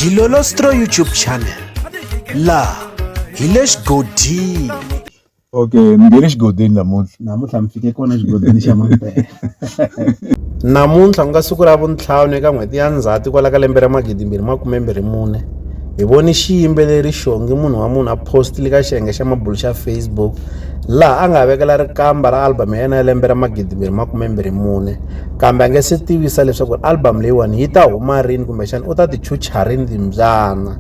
Dilolostro YouTube channel. La hilesh godi. Okay, ngeni xigodini namuntlha mi fike kona xigodini xa Mampela. Namuntlha ku nga siku ra vuntlhanu eka n'hweti ya Ndzhati kwala ka lembe ra 2024 hi voni xiyimbeleri Shongi munhu wa munhu a postile ka xiyenge xa mabulu xa Facebook laha a nga vekela rikamba ra album ya yena ya lembe ra 2024 kambe a nge se tivisa leswaku album leyiwani yi ta huma rini kumbexana u ta ti chucha rini timbyana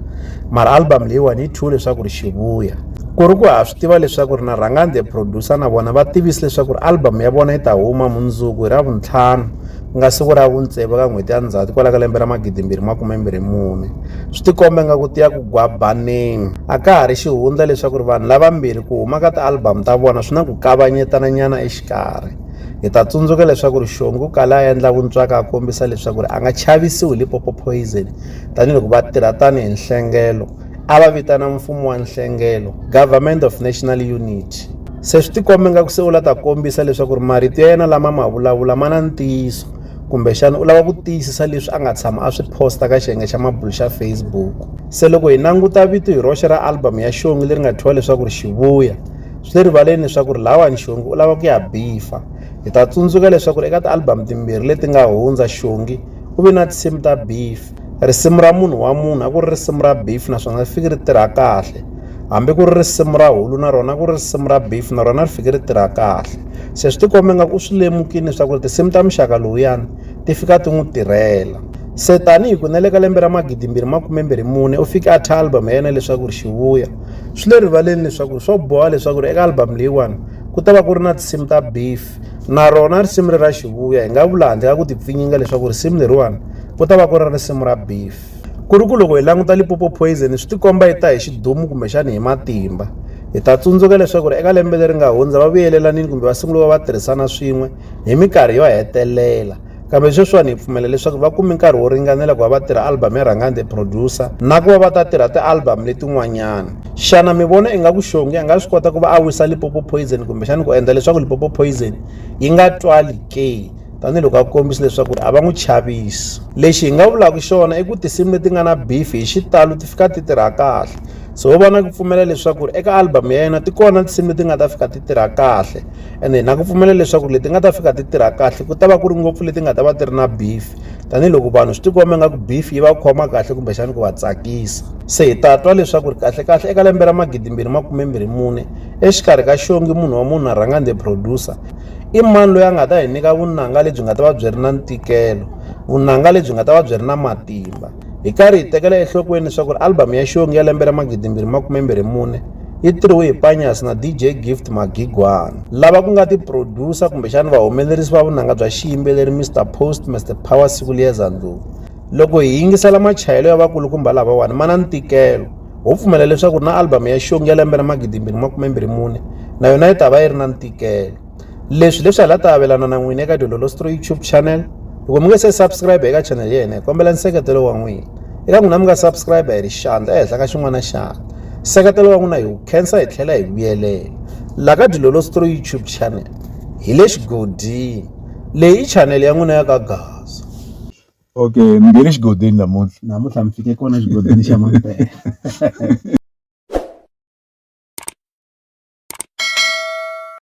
mara album leyiwani yi thule leswaku ri xivuya ku ri ku ha swi tiva leswaku ri na Rhangani the producer na vona va tivisi leswaku ri album ya vona yi ta huma mundzuku hi ra vuntlhanu ku nga siku ra vuntseva ka n'hweti ya Ndzhati kwala ka lembe ra 2024 swi tikomba nga ku tiya ku gwabaneni a ka ha ri xihundla leswaku ri vanhu lavambirhi ku huma ka ti-album ta vona swi na ku kavanyetana nyana exikarhi hi ta tsundzuka leswaku ri Shongi ku kala a endla vuntswaka a kombisa leswaku ri a nga chavisiwi Limpopo Poison tanihiloko va tirha tanihi nhlengelo a va vitana mfumo wa nhlengelo Government of National Unity se swi tikomba nga ku se u la ta kombisa leswaku ri marito ya yena lama ma vulavula ma na ntiyiso kumbexana u lava ku tiyisisa leswi a nga tshama a swi posta ka xiyenge xa mabulu xa Facebook se loko hi languta vito hi roxe ra album ya Shongi leri nga thyiwa leswaku ri xivuya swi le rivaleni leswaku ri lawani Shongi u lava ku ya bifa hi ta tsundzuka leswaku ri eka ti-album timbirhi leti nga hundza Shongi u ve na tinsimu ta beef risimu ra munhu wa munhu a ku ri risimu ra beef naswona ri fike ri tirha kahle hambi ku ri risimu ra hulu na rona ku ri risimu ra beef na rona ri fike ri tirha kahle se swi tikomba nga ku swi lemukini leswaku ri tinsimu ta muxaka lowuyani ti fika ti n'wi tirhela se tanihi ku na le ka lembe ra 2024 u fike a thya album ya yena leswaku ri xivuya swi le rivaleni leswaku swo boha leswaku ri eka album leyiwani ku ta va ku ri na tinsimu ta beef na rona risimu ri ra xivuya hi nga vula handle ka ku tipfinyinga leswaku risimu leriwani ku ta va ku ri risimu ra beef ku ri ku loko hi languta Limpopo Poison swi tikomba yi ta hi xidumu kumbexana hi matimba hi ta tsundzuka leswaku ri eka lembe leri nga hundza va vuyelelanini kumbe va sungula va tirhisana swin'we hi minkarhi yo hetelela kambe sweswiwani hi pfumela leswaku va kume nkarhi wo ringanela ku va va tirha album ya Rhangani the producer na ku va va ta tirha ti-album letin'wanyana xana mi vona ingaku Shongi a nga swi kota ku va a wisa Limpopo Poison kumbexana ku endla leswaku Limpopo Poison yi nga twali ke tanihiloko a kombisa leswaku a va n'wi chavisi lexi hi nga vulaka xona i ku tinsimu leti nga na beef hi xitalo ti fika ti tirha kahle so ho vona ku pfumela leswaku eka album ya yena ti kona tinsimu leti nga ta fika ti tirha kahle ende na ku pfumela leswaku leti nga ta fika ti tirha kahle ku ta va ku ri ngopfu leti nga ta va ti ri na beef tanihiloko vanhu swi tikomba nga ku beef yi va khoma kahle kumbexana ku va tsakisa se hi ta twa leswaku kahle kahle eka lembe ra 2024 exikarhi ka Shongi munhu wa munhu na Rhangani the producer i mani loyi a nga ta hi nyika vunanga lebyi nga ta va byi ri na ntikelo vunanga lebyi nga ta va byi ri na matimba hi karhi hi tekela enhlokweni leswaku album ya Shongi ya lembe ra 2024 yi tirhiwe hi Panyasi na DJ Gift Magigwana lava ku nga ti-producer kumbexana vahumelerisi va vunanga bya xiyimbeleri Mr Post Mr Power siku liyeza ndlulu loko hi yingisela machayelo ya vakulukumba lavawani ma na ntikelo ho pfumela leswaku na album ya Shongi ya lembe ra 2024 na yona yi ta va yi ri na ntikelo leswi hala ta avelana na n'wina eka Dilolostro YouTube channel loko mi nga se subscribe eka channel ya hina hi kombela nseketelo wa n'wina eka n'wina mi nga subscribe hi ri xandla ehenhla ka xin'wana na xandla nseketelo wa n'wina hi wu khensa hi tlhela hi vuyelela la ka Dilolostro YouTube channel hi le xigodini leyi i channel ya n'wina ya ka Gaza. Okay, ngeni xigodini namuntlha Namuntlha mi fike kona xigodini xa Mampela.